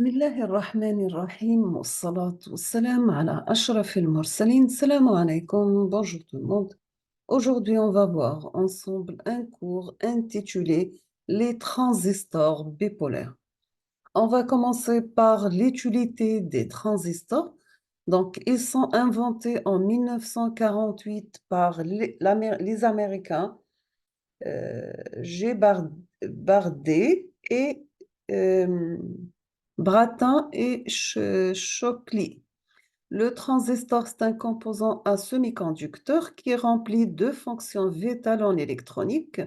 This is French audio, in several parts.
بسم الله الرحمن الرحيم والصلاة والسلام على أشرف المرسلين. Salam alaikum, bonjour tout le monde. Aujourd'hui, on va voir ensemble un cours intitulé Les transistors bipolaires. On va commencer par l'utilité des transistors. Donc, ils sont inventés en 1948 par les Américains Bardet et euh, Brattain et Shockley. Le transistor, c'est un composant à semi-conducteur qui remplit deux fonctions vitales en électronique,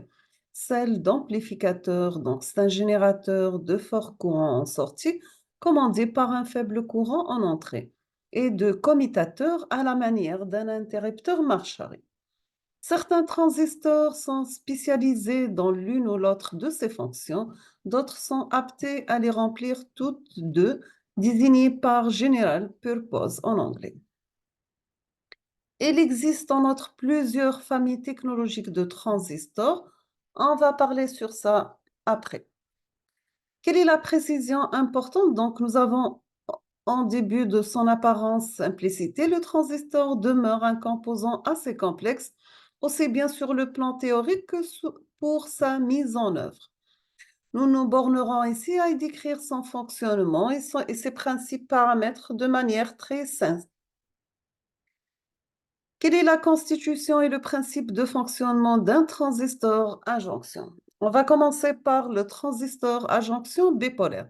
celle d'amplificateur, donc c'est un générateur de fort courant en sortie, commandé par un faible courant en entrée, et de commutateur à la manière d'un interrupteur marche-arrêt. Certains transistors sont spécialisés dans l'une ou l'autre de ces fonctions, d'autres sont aptés à les remplir toutes deux, désignés par General Purpose en anglais. Il existe en outre plusieurs familles technologiques de transistors. On va parler sur ça après. Quelle est la précision importante? Donc, nous avons en début de son apparence simplicité, le transistor demeure un composant assez complexe, aussi bien sur le plan théorique que pour sa mise en œuvre. Nous nous bornerons ici à y décrire son fonctionnement et ses principes paramètres de manière très simple. Quelle est la constitution et le principe de fonctionnement d'un transistor à jonction? On va commencer par le transistor à jonction bipolaire.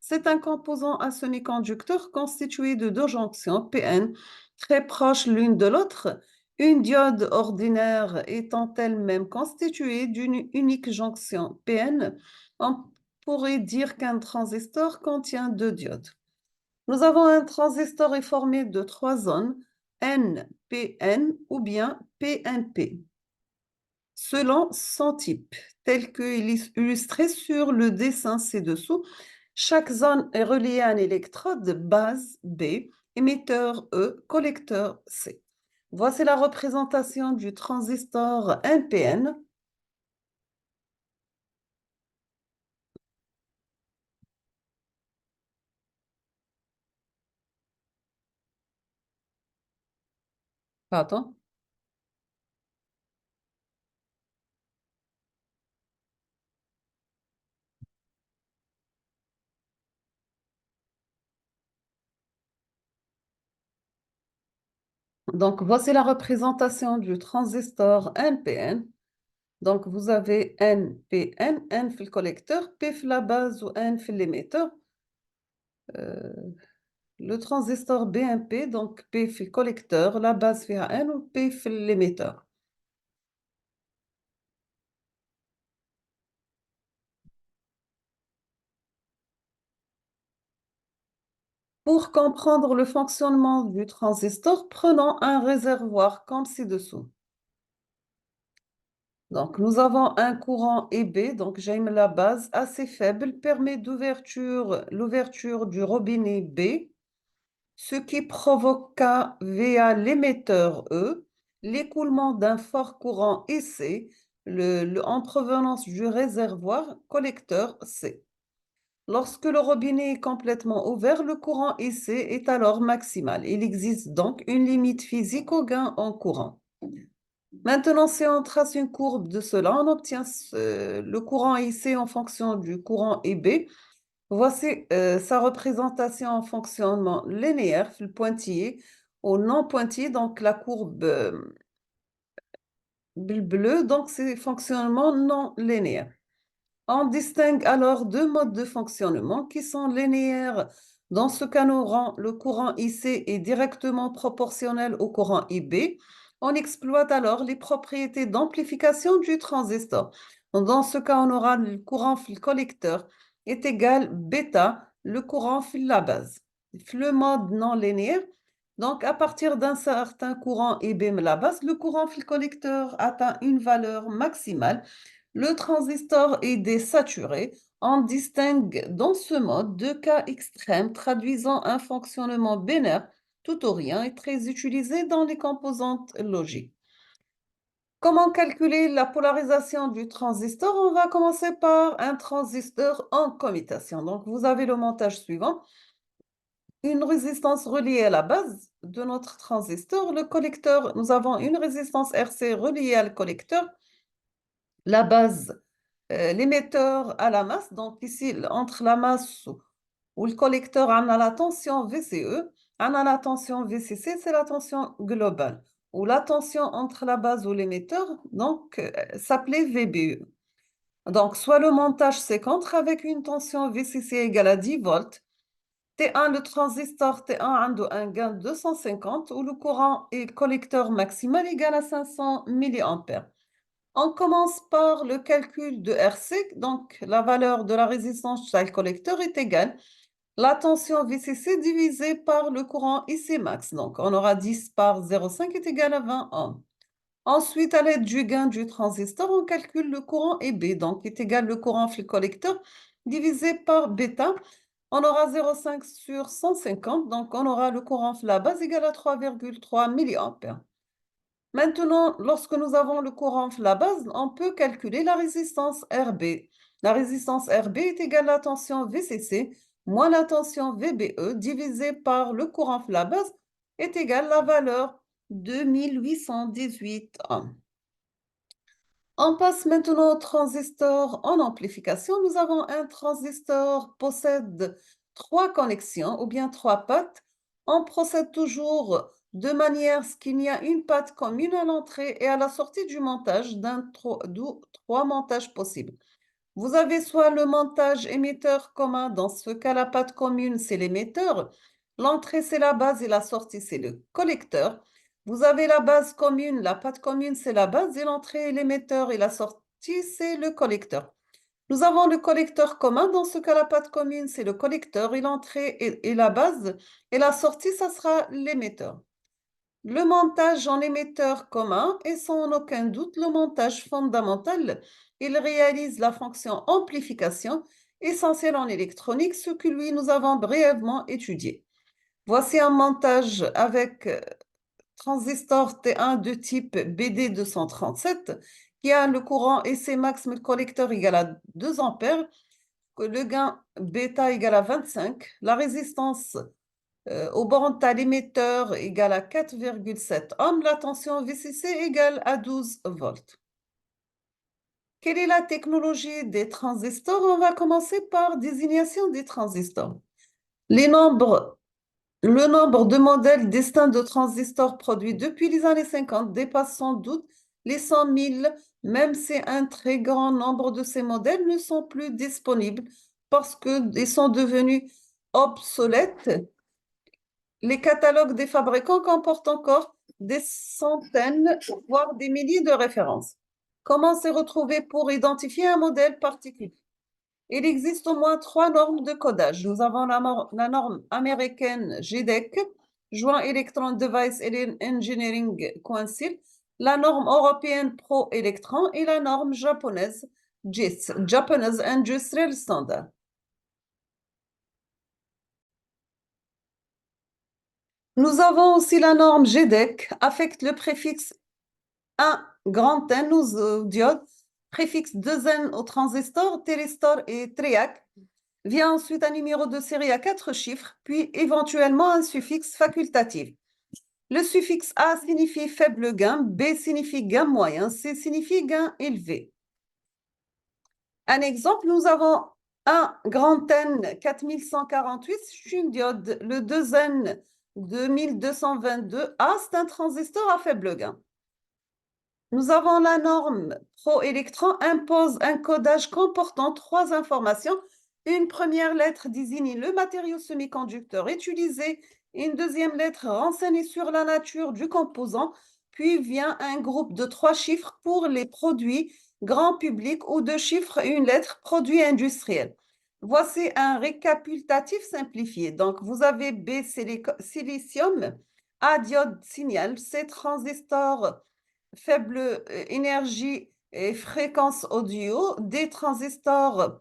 C'est un composant à semi-conducteur constitué de deux jonctions PN très proches l'une de l'autre, une diode ordinaire étant elle-même constituée d'une unique jonction PN. On pourrait dire qu'un transistor contient deux diodes. Nous avons un transistor est formé de trois zones, NPN ou bien PNP, selon son type, tel qu'il est illustré sur le dessin ci-dessous. Chaque zone est reliée à un électrode base B, émetteur E, collecteur C. Voici la représentation du transistor NPN. Pardon. Donc, voici la représentation du transistor NPN. Donc, vous avez NPN, N في collecteur, P في la base ou N في l'émetteur. Le transistor BMP, donc P في collecteur, la base فيها N ou P في l'émetteur. Pour comprendre le fonctionnement du transistor, prenons un réservoir comme ci-dessous. Donc, nous avons un courant EB, donc j'aime la base assez faible, permet l'ouverture du robinet B, ce qui provoqua via l'émetteur E l'écoulement d'un fort courant IC en provenance du réservoir collecteur C. Lorsque le robinet est complètement ouvert, le courant IC est alors maximal. Il existe donc une limite physique au gain en courant. Maintenant, si on trace une courbe de cela, on obtient le courant IC en fonction du courant IB. Voici sa représentation en fonctionnement linéaire, le pointillé, au non pointillé, donc la courbe bleue, donc c'est fonctionnement non linéaire. On distingue alors deux modes de fonctionnement qui sont linéaires. Dans ce cas, le courant IC est directement proportionnel au courant IB. On exploite alors les propriétés d'amplification du transistor. Dans ce cas, on aura le courant fil collecteur est égal bêta, le courant fil la base. Le mode non linéaire, donc à partir d'un certain courant IB la base, le courant fil collecteur atteint une valeur maximale. Le transistor est désaturé. On distingue dans ce mode deux cas extrêmes traduisant un fonctionnement binaire tout ou rien et très utilisé dans les composantes logiques. Comment calculer la polarisation du transistor? On va commencer par un transistor en commutation. Donc, vous avez le montage suivant. Une résistance reliée à la base de notre transistor. Le collecteur, nous avons une résistance RC reliée à le collecteur. La base, l'émetteur à la masse. Donc, ici, entre la masse ou le collecteur, on a la tension VCE. On a la tension VCC, c'est la tension globale. Ou la tension entre la base ou l'émetteur, donc, s'appelait VBE. Donc, soit le montage séquentre avec une tension VCC égale à 10 volts. T1, le transistor T1 a un gain de 250 où le courant et le collecteur maximal égal à 500 mA. On commence par le calcul de RC, donc la valeur de la résistance chez le collecteur est égale la tension VCC divisée par le courant IC max. Donc, on aura 10 par 0,5 est égal à 20 ohms. Ensuite, à l'aide du gain du transistor, on calcule le courant EB, donc est égal le courant flux collecteur divisé par bêta. On aura 0,5 sur 150, donc on aura le courant la base égal à 3,3 mA. Maintenant, lorsque nous avons le courant la base, on peut calculer la résistance RB. La résistance RB est égale à la tension VCC moins la tension VBE divisé par le courant la base est égal à la valeur de 2818 ohms. On passe maintenant au transistor en amplification. Nous avons un transistor possède 3 connexions ou bien 3 pattes. On procède toujours de manière à ce qu'il y a une patte commune à l'entrée et à la sortie du montage d'où 3 montages possibles. Vous avez soit le montage émetteur commun, dans ce cas la patte commune c'est l'émetteur, l'entrée c'est la base et la sortie c'est le collecteur. Vous avez la base commune, la patte commune c'est la base et l'entrée est l'émetteur et la sortie c'est le collecteur. Nous avons le collecteur commun, dans ce cas la patte commune c'est le collecteur et l'entrée est la base et la sortie ça sera l'émetteur. Le montage en émetteur commun est sans aucun doute le montage fondamental. Il réalise la fonction amplification essentielle en électronique, ce que lui nous avons brièvement étudié. Voici un montage avec transistor T1 de type BD237 qui a le courant EC max mais le collecteur égal à 2 ampères, le gain bêta égal à 25, la résistance au borne à l'émetteur égale à 4,7 ohms, la tension VCC égale à 12 volts. Quelle est la technologie des transistors? On va commencer par désignation des transistors. Le nombre de modèles distincts de transistors produits depuis les années 50 dépasse sans doute les 100 000, même si un très grand nombre de ces modèles ne sont plus disponibles parce qu'ils sont devenus obsolètes. Les catalogues des fabricants comportent encore des centaines, voire des milliers de références. Comment se retrouver pour identifier un modèle particulier? Il existe au moins 3 normes de codage. Nous avons la norme américaine GDEC, Joint Electron Device Engineering Council, la norme européenne Pro Electron et la norme japonaise JIS, Japanese Industrial Standard. Nous avons aussi la norme GDEC, affecte le préfixe 1 grand N aux diodes, préfixe 2N au transistor, thyristor et triac. Vient ensuite un numéro de série à 4 chiffres, puis éventuellement un suffixe facultatif. Le suffixe A signifie faible gain, B signifie gain moyen, C signifie gain élevé. Un exemple, nous avons un grand N 4148, c'est une diode, le 2N 2222 A, c'est un transistor à faible gain. Nous avons la norme Pro-Electron impose un codage comportant 3 informations. Une première lettre désigne le matériau semi-conducteur utilisé. Une deuxième lettre renseigne sur la nature du composant. Puis vient un groupe de 3 chiffres pour les produits grand public ou 2 chiffres et une lettre produits industriels. Voici un récapitulatif simplifié. Donc, vous avez B, silicium, A, diode, signal, C, transistor, faible énergie et fréquence audio, des transistors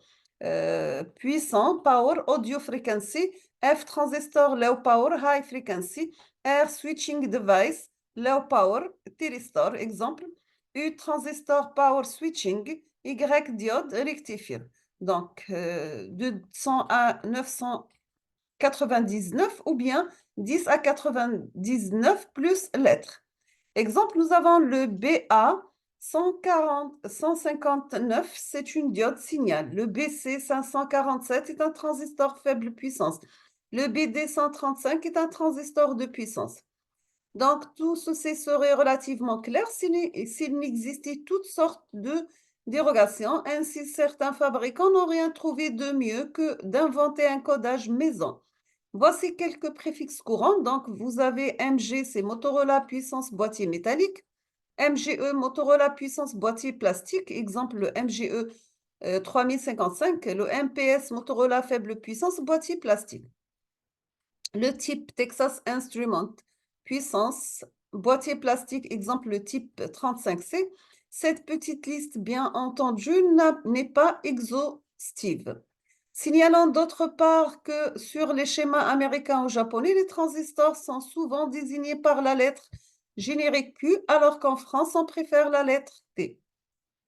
puissants, power, audio frequency, F transistor, low power, high frequency, R switching device, low power, thyristor, exemple, U transistor power switching, Y diode rectifier. Donc, de 100 à 999 ou bien 10 à 99 plus lettres. Exemple, nous avons le BA 159, c'est une diode signal. Le BC 547 est un transistor faible puissance. Le BD 135 est un transistor de puissance. Donc, tout ceci serait relativement clair s'il n'existait toutes sortes de dérogations. Ainsi, certains fabricants n'ont rien trouvé de mieux que d'inventer un codage maison. Voici quelques préfixes courants. Donc, vous avez MG, c'est Motorola puissance boîtier métallique. MGE, Motorola puissance boîtier plastique. Exemple, le MGE 3055. Le MPS, Motorola faible puissance boîtier plastique. Le type Texas Instruments, puissance, boîtier plastique, exemple le type 35C. Cette petite liste, bien entendu, n'est pas exhaustive. Signalons d'autre part que sur les schémas américains ou japonais, les transistors sont souvent désignés par la lettre générique Q, alors qu'en France, on préfère la lettre T.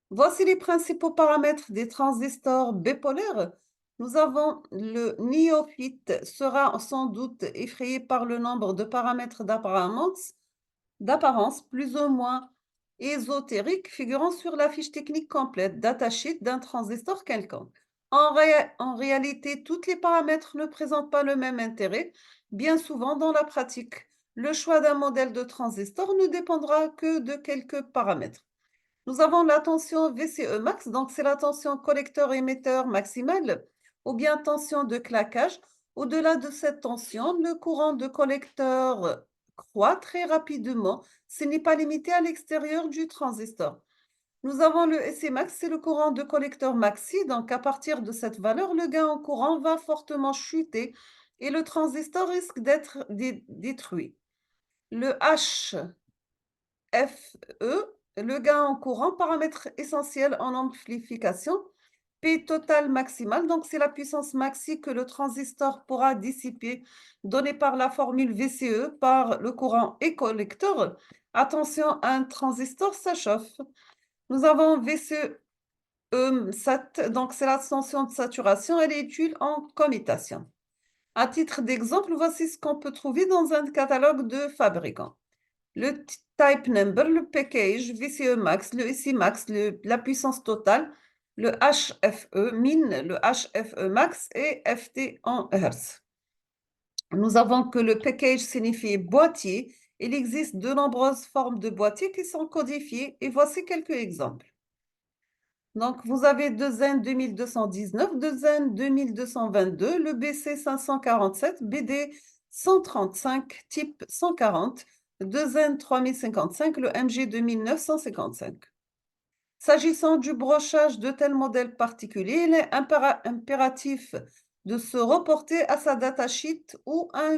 Voici les principaux paramètres des transistors bipolaires. Nous avons le néophyte sera sans doute effrayé par le nombre de paramètres d'apparence plus ou moins ésotériques figurant sur la fiche technique complète datasheet d'un transistor quelconque. En réalité, tous les paramètres ne présentent pas le même intérêt. Bien souvent, dans la pratique, le choix d'un modèle de transistor ne dépendra que de quelques paramètres. Nous avons la tension VCE max, donc c'est la tension collecteur-émetteur maximale, ou bien tension de claquage. Au-delà de cette tension, le courant de collecteur croît très rapidement. Ce n'est pas limité à l'extérieur du transistor. Nous avons le SC max, c'est le courant de collecteur maxi. Donc à partir de cette valeur, le gain en courant va fortement chuter et le transistor risque d'être détruit. Le HFE, le gain en courant, paramètre essentiel en amplification, P total maximal, donc c'est la puissance maxi que le transistor pourra dissiper, donnée par la formule VCE par le courant et collecteur. Attention, un transistor, ça chauffe. Nous avons VCE SAT, donc c'est la tension de saturation, elle est utile en commutation. À titre d'exemple, voici ce qu'on peut trouver dans un catalogue de fabricants. Le type number, le package, VCE max, le SI max, la puissance totale, le HFE min, le HFE max et FT en Hertz. Nous avons que le package signifie boîtier. Il existe de nombreuses formes de boîtiers qui sont codifiées et voici quelques exemples. Donc, vous avez 2N 2219, 2N 2222, le BC 547, BD 135, type 140, 2N 3055, le MG 2955. S'agissant du brochage de tel modèle particulier, il est impératif de se reporter à sa datasheet ou à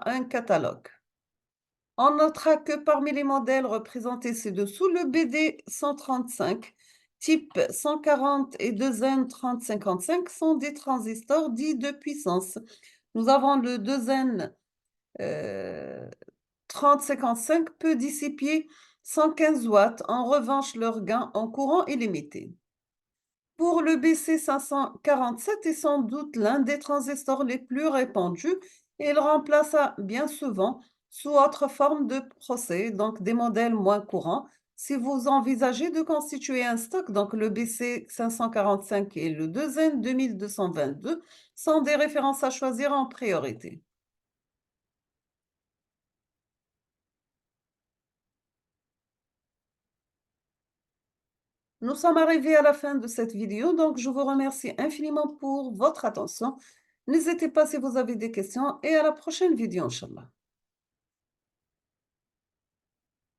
un catalogue. On notera que parmi les modèles représentés ci-dessous, le BD 135, type 140 et 2N 3055 sont des transistors dits de puissance. Nous avons le 2N 3055 peut dissiper 115 watts. En revanche, leur gain en courant est limité. Pour le BC 547 est sans doute l'un des transistors les plus répandus et il remplace bien souvent sous autre forme de procès, donc des modèles moins courants. Si vous envisagez de constituer un stock, donc le BC 545 et le 2N 2222 sont des références à choisir en priorité. Nous sommes arrivés à la fin de cette vidéo, donc je vous remercie infiniment pour votre attention. N'hésitez pas si vous avez des questions et à la prochaine vidéo, Inch'Allah.